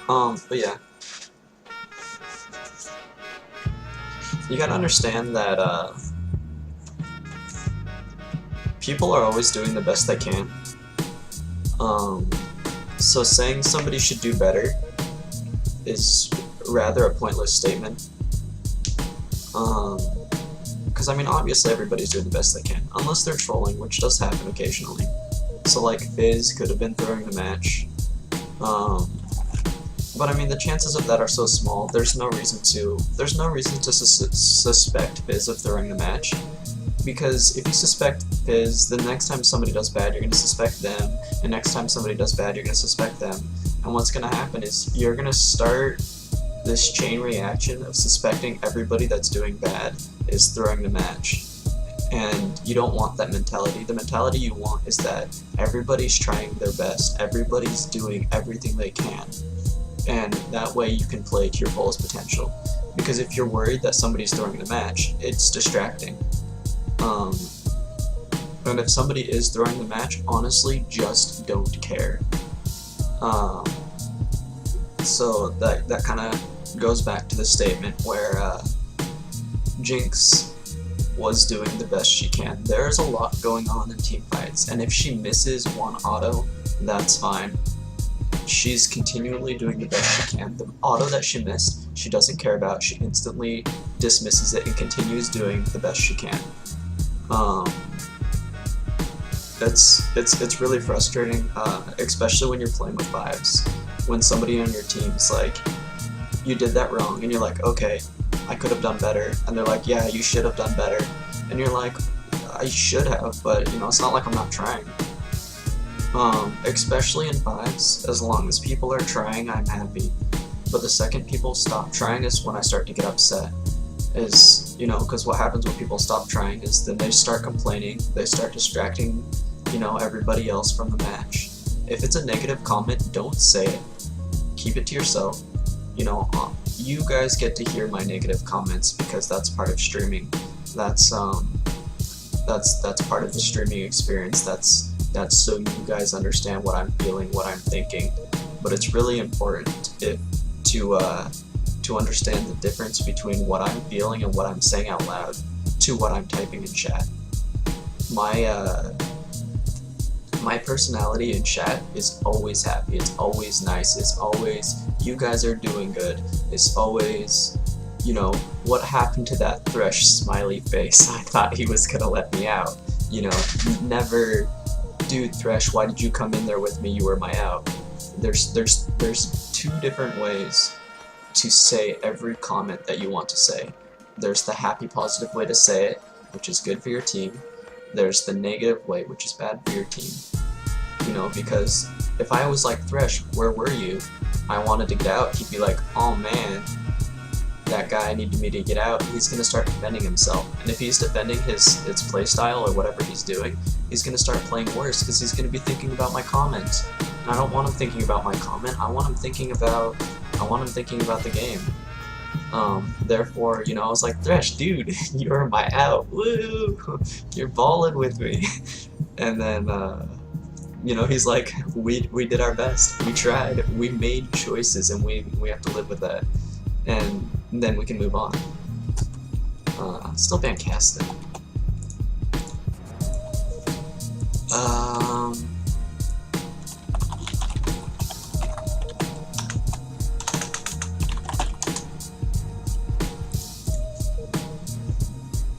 But yeah, you gotta understand that people are always doing the best they can. Um, so saying somebody should do better is rather a pointless statement. Because I mean, obviously everybody's doing the best they can, unless they're trolling, which does happen occasionally. So like Fizz could have been throwing the match. But I mean, the chances of that are so small. There's no reason to suspect Fizz of throwing the match, because if you suspect Fizz, the next time somebody does bad, you're gonna suspect them, and next time somebody does bad, you're gonna suspect them. And what's gonna happen is you're gonna start this chain reaction of suspecting everybody that's doing bad is throwing the match. And you don't want that mentality. The mentality you want is that everybody's trying their best, everybody's doing everything they can, and that way you can play to your fullest potential. Because if you're worried that somebody's throwing the match, it's distracting. And if somebody is throwing the match, honestly, just don't care. So that kind of goes back to the statement where Jinx was doing the best she can. There's a lot going on in team fights, and if she misses one auto, that's fine. She's continually doing the best she can. The auto that she missed, she doesn't care about. She instantly dismisses it and continues doing the best she can. It's really frustrating, especially when you're playing with vibes. When somebody on your team's like, you did that wrong, and you're like, okay, I could have done better, and they're like, yeah, you should have done better, and you're like, I should have, but you know, it's not like I'm not trying. Especially in vibes, as long as people are trying, I'm happy. But the second people stop trying is when I start to get upset. Is, you know, because what happens when people stop trying is then they start complaining, they start distracting, you know, everybody else from the match. If it's a negative comment, don't say it. Keep it to yourself. You know, you guys get to hear my negative comments because that's part of streaming. That's part of the streaming experience. That's so you guys understand what I'm feeling, what I'm thinking. But it's really important to understand the difference between what I'm feeling and what I'm saying out loud to what I'm typing in chat. My personality in chat is always happy, it's always nice, it's always, you guys are doing good, it's always, you know, what happened to that Thresh smiley face? I thought he was gonna let me out. You know, never, dude, Thresh, why did you come in there with me? You were my out. There's two different ways to say every comment that you want to say. There's the happy, positive way to say it, which is good for your team. There's the negative way, which is bad for your team. You know, because if I was like, Thresh, where were you? I wanted to get out, he'd be like, oh man, that guy needed me to get out. He's gonna start defending himself. And if he's defending his playstyle or whatever he's doing, he's gonna start playing worse because he's gonna be thinking about my comment. And I don't want him thinking about my comment, I want him thinking about the game. Therefore, you know, I was like, Thresh, dude, you're my out. Woo! You're balling with me. And then, you know, he's like, we did our best. We tried. We made choices, and we have to live with that. And then we can move on. Still fantastic.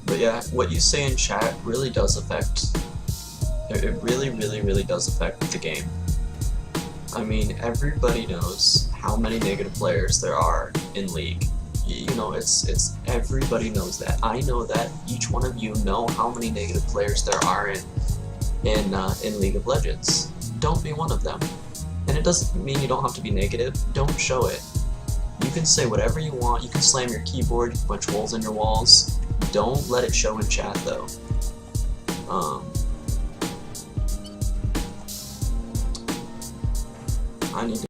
But yeah, what you say in chat really does affect, it really does affect the game. I mean, everybody knows how many negative players there are in League. You know, it's everybody knows that. I know that. Each one of you know how many negative players there are in League of Legends. Don't be one of them. And it doesn't mean you don't have to be negative. Don't show it. You can say whatever you want. You can slam your keyboard. You can punch holes in your walls. Don't let it show in chat, though. I need to